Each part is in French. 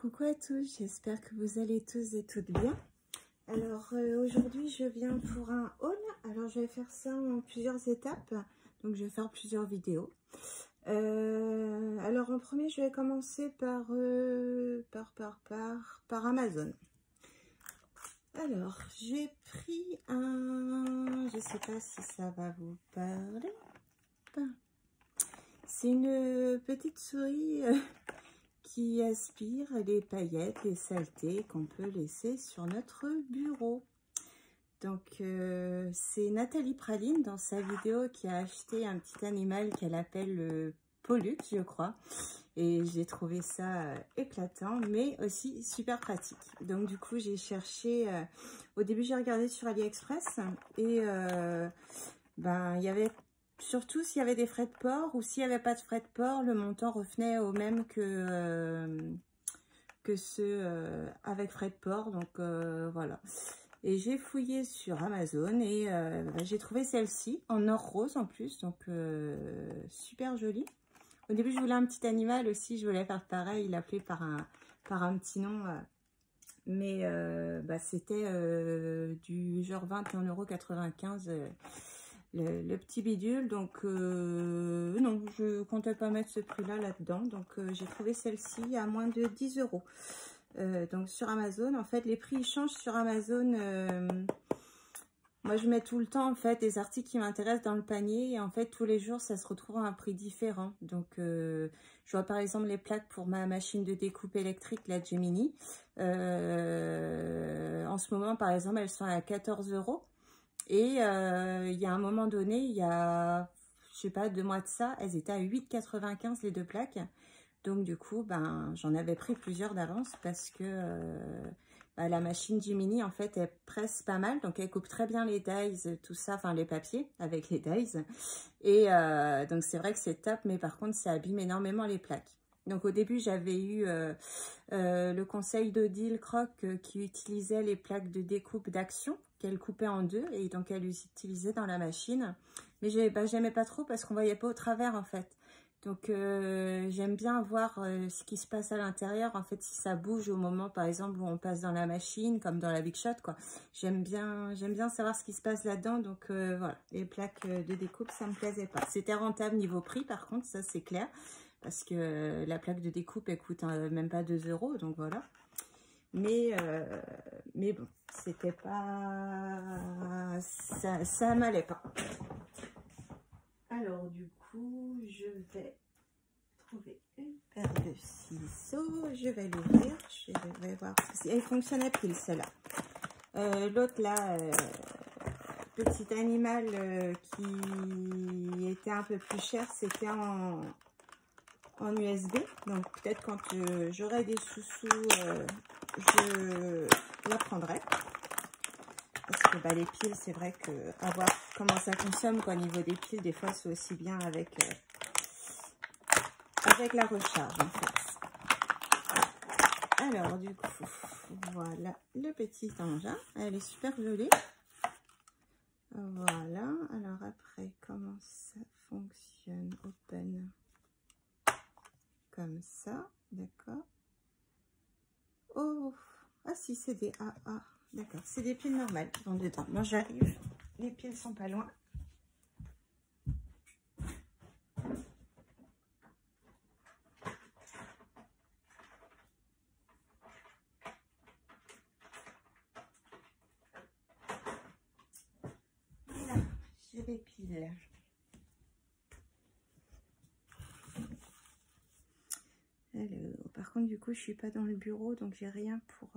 coucou à tous, j'espère que vous allez tous et toutes bien. Alors aujourd'hui je viens pour un haul. Alors je vais faire ça en plusieurs étapes, donc je vais faire plusieurs vidéos. Alors en premier je vais commencer par Amazon. Alors j'ai pris un, je sais pas si ça va vous parler. C'est une petite souris qui aspire les paillettes, les saletés qu'on peut laisser sur notre bureau. Donc c'est Nathalie Praline dans sa vidéo qui a acheté un petit animal qu'elle appelle Pollux, je crois. Et j'ai trouvé ça éclatant, mais aussi super pratique. Donc du coup j'ai cherché, au début j'ai regardé sur AliExpress et il y avait surtout s'il y avait des frais de port ou s'il n'y avait pas de frais de port, le montant revenait au même que ceux avec frais de port. Donc voilà. Et j'ai fouillé sur Amazon et j'ai trouvé celle-ci en or rose en plus, donc super jolie. Au début je voulais un petit animal aussi, je voulais faire pareil, l'appeler par un petit nom, mais c'était du genre 21,95 €. Le petit bidule, donc non, je comptais pas mettre ce prix là-dedans, donc j'ai trouvé celle-ci à moins de 10 €. Donc sur Amazon, en fait les prix changent sur Amazon. Moi je mets tout le temps en fait des articles qui m'intéressent dans le panier et en fait tous les jours ça se retrouve à un prix différent. Donc je vois par exemple les plaques pour ma machine de découpe électrique, la Gemini. En ce moment par exemple elles sont à 14 €. Et il y a un moment donné, il y a, je sais pas, 2 mois de ça, elles étaient à 8,95 € les deux plaques. Donc du coup, j'en avais pris plusieurs d'avance parce que la machine Gemini, en fait, elle presse pas mal. Donc elle coupe très bien les dies, tout ça, enfin les papiers avec les dies. Et donc c'est vrai que c'est top, mais par contre, ça abîme énormément les plaques. Donc au début, j'avais eu le conseil d'Odile Croc qui utilisait les plaques de découpe d'Action, qu'elle coupait en deux et donc elle les utilisait dans la machine. Mais j'aimais pas trop parce qu'on voyait pas au travers en fait. Donc j'aime bien voir ce qui se passe à l'intérieur. En fait, si ça bouge au moment par exemple où on passe dans la machine, comme dans la Big Shot, quoi. J'aime bien savoir ce qui se passe là-dedans. Donc voilà, les plaques de découpe, ça me plaisait pas. C'était rentable niveau prix par contre, ça c'est clair. Parce que la plaque de découpe, elle coûte même pas 2 €, donc voilà. Mais bon, c'était pas... ça m'allait pas. Alors du coup, je vais trouver une paire de ciseaux. Je vais l'ouvrir. Je vais voir si elle fonctionne à pile, celle-là. L'autre là... petit animal qui était un peu plus cher, c'était en USB, donc peut-être quand j'aurai des sous-sous, je la prendrai. Parce que les piles, c'est vrai que à voir comment ça consomme au niveau des piles, des fois c'est aussi bien avec la recharge en fait. Alors du coup, voilà le petit engin, elle est super jolie. Voilà, alors après comment ça fonctionne? Open. Comme ça, d'accord. Oh, ah si, c'est des AA, d'accord, c'est des piles normales qui vont dedans. Moi j'arrive, les piles sont pas loin. Voilà, j'ai les piles. Alors, par contre, du coup, je suis pas dans le bureau, donc j'ai rien pour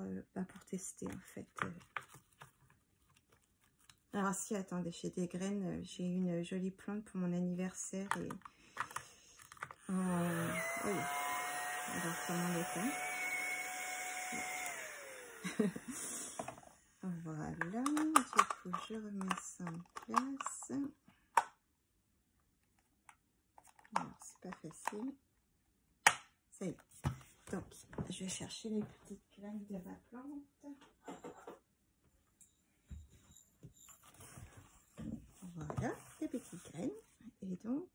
tester en fait. Alors si, attendez, j'ai des graines, j'ai une jolie plante pour mon anniversaire et oui, on va comment les faire. Voilà, du coup, je remets ça en place. Alors, c'est pas facile. Ça y est. Donc, je vais chercher les petites graines de ma plante. Voilà, les petites graines. Et donc...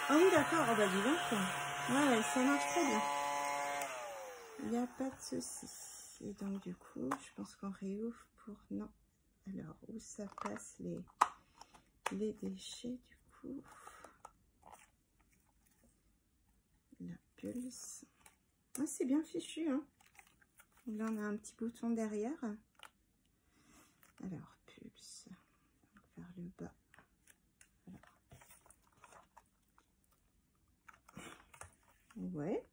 Ah oui, d'accord. Oh bah dis donc. Ouais, ça marche très bien. Il n'y a pas de souci. Et donc du coup, je pense qu'on réouvre pour... Non. Alors, où ça passe les déchets du coup? La pulse. Ah, c'est bien fichu, hein. Là, on a un petit bouton derrière. Alors, pulse. Vers le bas. Alors. Ouais.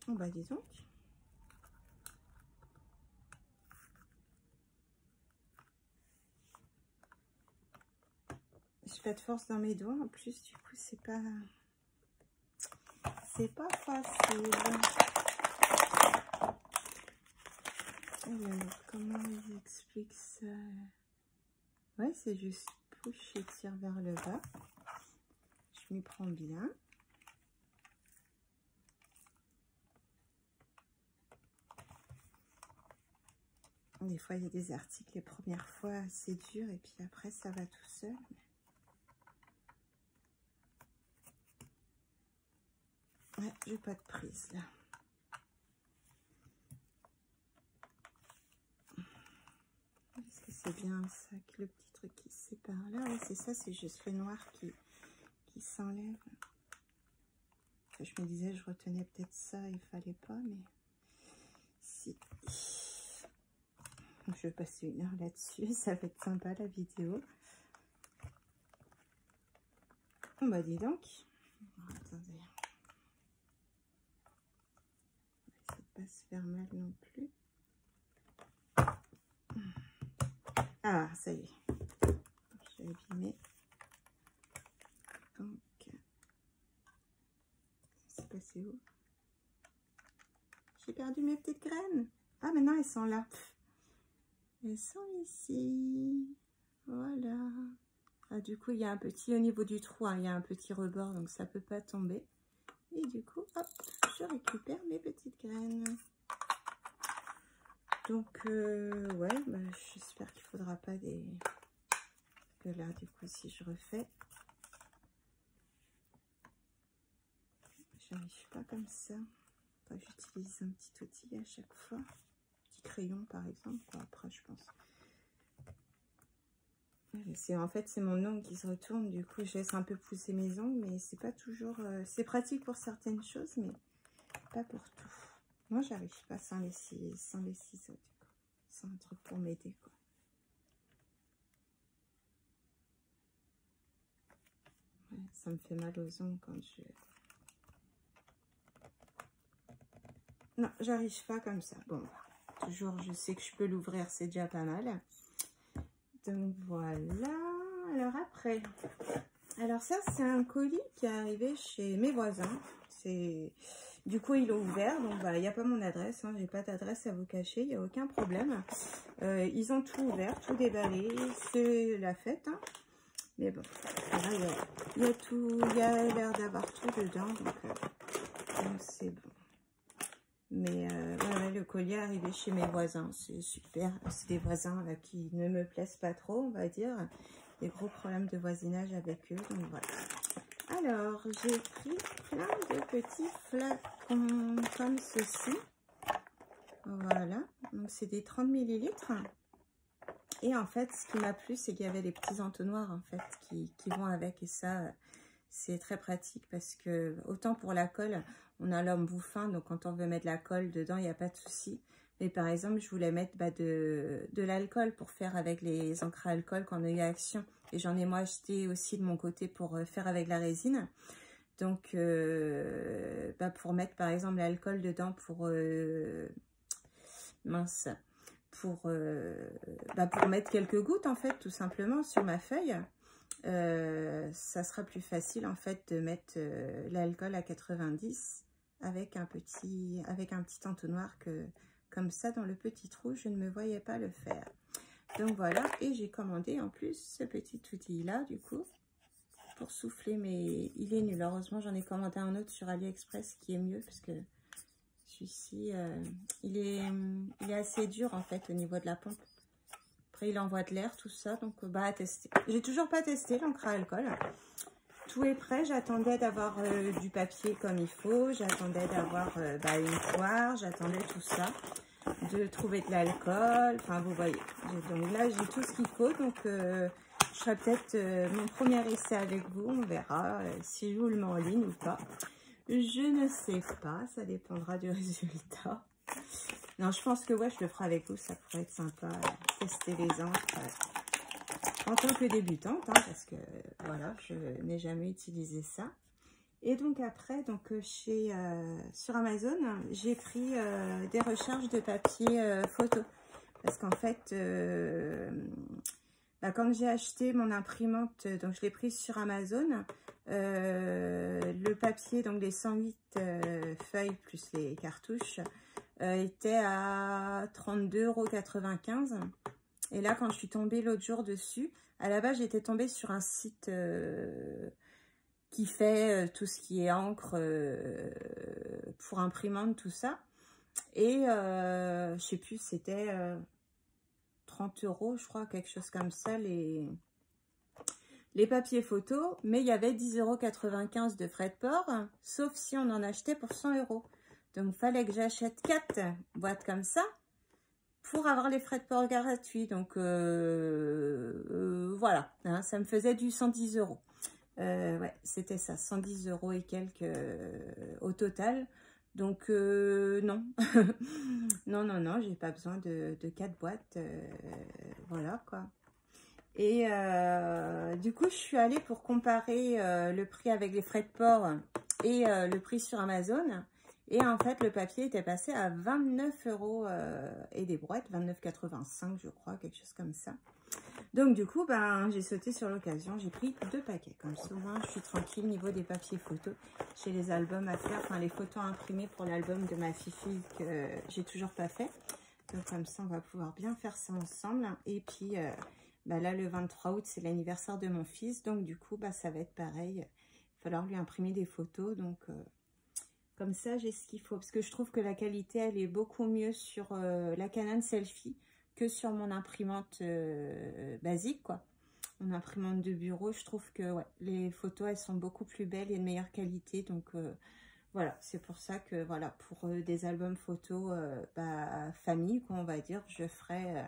Oh bah dis donc. J'ai pas de force dans mes doigts en plus, du coup c'est pas facile. Alors comment ils expliquent ça? Ouais, c'est juste push et tire vers le bas. Je m'y prends bien. Des fois, il y a des articles, les premières fois, c'est dur, et puis après, ça va tout seul. Ouais, j'ai pas de prise, là. Est-ce que c'est bien ça, que le petit truc qui se sépare là? Oui, c'est ça, c'est juste le noir qui s'enlève. Enfin, je me disais, je retenais peut-être ça, il fallait pas, mais si. Je vais passer 1 heure là-dessus, ça va être sympa la vidéo. On bah dis donc. Attendez. Ça ne pas se faire mal non plus. Ah, ça y est. J'ai abîmé. Donc, c'est passé où? J'ai perdu mes petites graines. Ah, maintenant elles sont là. Elles sont ici. Voilà. Ah, du coup, il y a un petit, au niveau du trou, hein, il y a un petit rebord, donc ça peut pas tomber. Et du coup, hop, je récupère mes petites graines. Donc, ouais, bah, j'espère qu'il faudra pas des... Que là, du coup, si je refais, j'arrive pas comme ça. J'utilise un petit outil à chaque fois. Un petit crayon, par exemple. Quoi, après, je pense. En fait, c'est mon ongle qui se retourne. Du coup, je laisse un peu pousser mes ongles, mais c'est pas toujours... c'est pratique pour certaines choses, mais pas pour tout. Moi, j'arrive pas sans les ciseaux, du coup. Sans un truc pour m'aider, quoi. Ouais, ça me fait mal aux ongles quand je... Non, j'arrive pas comme ça. Bon, toujours, je sais que je peux l'ouvrir, c'est déjà pas mal. Donc, voilà. Alors, après... Alors, ça, c'est un colis qui est arrivé chez mes voisins. Du coup, ils l'ont ouvert. Donc, bah, il n'y a pas mon adresse. Hein, j'ai pas d'adresse à vous cacher. Il n'y a aucun problème. Ils ont tout ouvert, tout déballé. C'est la fête. Hein. Mais bon, il y a tout. Il y a l'air d'avoir tout dedans. Donc c'est bon. Mais ouais, le colis est arrivé chez mes voisins. C'est super. C'est des voisins là, qui ne me plaisent pas trop, on va dire. Des gros problèmes de voisinage avec eux. Donc voilà. Alors, j'ai pris plein de petits flacons comme ceci. Voilà. Donc, c'est des 30 ml. Et en fait, ce qui m'a plu, c'est qu'il y avait des petits entonnoirs en fait qui vont avec. Et ça, c'est très pratique parce que autant pour la colle, on a l'homme bouffin. Donc, quand on veut mettre la colle dedans, il n'y a pas de souci. Mais par exemple, je voulais mettre de l'alcool pour faire avec les encres à alcool qu'on a eu à Action. Et j'en ai moi acheté aussi de mon côté pour faire avec la résine. Donc, pour mettre par exemple l'alcool dedans pour... mince. Pour mettre quelques gouttes en fait, tout simplement, sur ma feuille. Ça sera plus facile en fait de mettre l'alcool à 90 avec un petit entonnoir que... Comme ça, dans le petit trou, je ne me voyais pas le faire. Donc voilà, et j'ai commandé en plus ce petit outil-là, du coup, pour souffler, mais il est nul. Heureusement, j'en ai commandé un autre sur AliExpress qui est mieux, parce que celui-ci, il est assez dur en fait au niveau de la pompe. Après, il envoie de l'air, tout ça, donc bah à tester. J'ai toujours pas testé l'encre à alcool. Tout est prêt, j'attendais d'avoir du papier comme il faut, j'attendais d'avoir une poire, j'attendais tout ça, de trouver de l'alcool, enfin vous voyez. Donc là, j'ai tout ce qu'il faut, donc je ferai peut-être mon premier essai avec vous, on verra si je vous le mets en ligne ou pas. Je ne sais pas, ça dépendra du résultat. Non, je pense que ouais, je le ferai avec vous, ça pourrait être sympa, tester les encres en tant que débutante, hein, parce que voilà, je n'ai jamais utilisé ça. Et donc après, sur Amazon, j'ai pris des recharges de papier photo. Parce qu'en fait, quand j'ai acheté mon imprimante, donc je l'ai prise sur Amazon, le papier, donc les 108 feuilles plus les cartouches, était à 32,95 €. Et là, quand je suis tombée l'autre jour dessus, à la base, j'étais tombée sur un site qui fait tout ce qui est encre pour imprimante, tout ça. Et je sais plus, c'était 30 € je crois, quelque chose comme ça, les papiers photos. Mais il y avait 10,95 € de frais de port, sauf si on en achetait pour 100 €. Donc, il fallait que j'achète 4 boîtes comme ça pour avoir les frais de port gratuits. Donc, voilà, hein, ça me faisait du 110 €. Ouais, c'était ça, 110 € et quelques au total. Donc, non. non, non, non, j'ai pas besoin de 4 boîtes. Voilà, quoi. Et du coup, je suis allée pour comparer le prix avec les frais de port et le prix sur Amazon. Et en fait, le papier était passé à 29 € et des brouettes, 29,85 € je crois, quelque chose comme ça. Donc du coup, j'ai sauté sur l'occasion, j'ai pris 2 paquets. Comme ça, au moins, je suis tranquille niveau des papiers photos. J'ai les albums à faire, enfin les photos imprimées pour l'album de ma fille que j'ai toujours pas fait. Donc comme ça, on va pouvoir bien faire ça ensemble. Et puis là, le 23 août, c'est l'anniversaire de mon fils. Donc du coup, ça va être pareil. Il va falloir lui imprimer des photos. Donc comme ça, j'ai ce qu'il faut. Parce que je trouve que la qualité, elle est beaucoup mieux sur la Canon Selfie que sur mon imprimante basique, quoi. Mon imprimante de bureau, je trouve que ouais, les photos, elles sont beaucoup plus belles et de meilleure qualité. Donc, voilà, c'est pour ça que, voilà, pour des albums photos famille, quoi, on va dire, je ferai...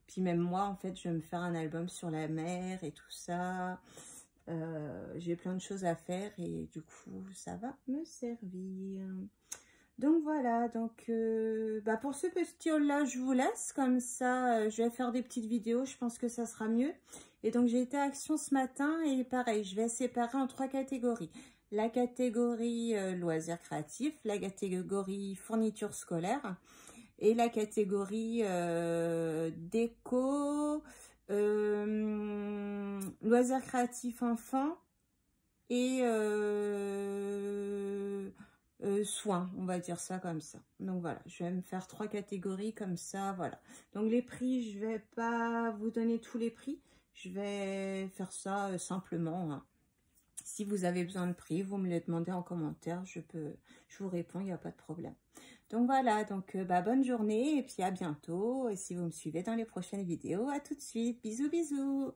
puis même moi, en fait, je vais me faire un album sur la mer et tout ça. J'ai plein de choses à faire et du coup, ça va me servir. Donc voilà, donc pour ce petit haul là, je vous laisse comme ça, je vais faire des petites vidéos, je pense que ça sera mieux. Et donc j'ai été à Action ce matin et pareil, je vais séparer en 3 catégories. La catégorie loisirs créatifs, la catégorie fourniture scolaire et la catégorie déco, loisirs créatifs enfants et soins, on va dire ça comme ça. Donc voilà, je vais me faire 3 catégories comme ça, voilà. Donc les prix, je vais pas vous donner tous les prix, je vais faire ça simplement, hein. Si vous avez besoin de prix, vous me les demandez en commentaire, je vous réponds, il n'y a pas de problème. Donc voilà, donc bonne journée et puis à bientôt. Et si vous me suivez dans les prochaines vidéos, à tout de suite. Bisous, bisous.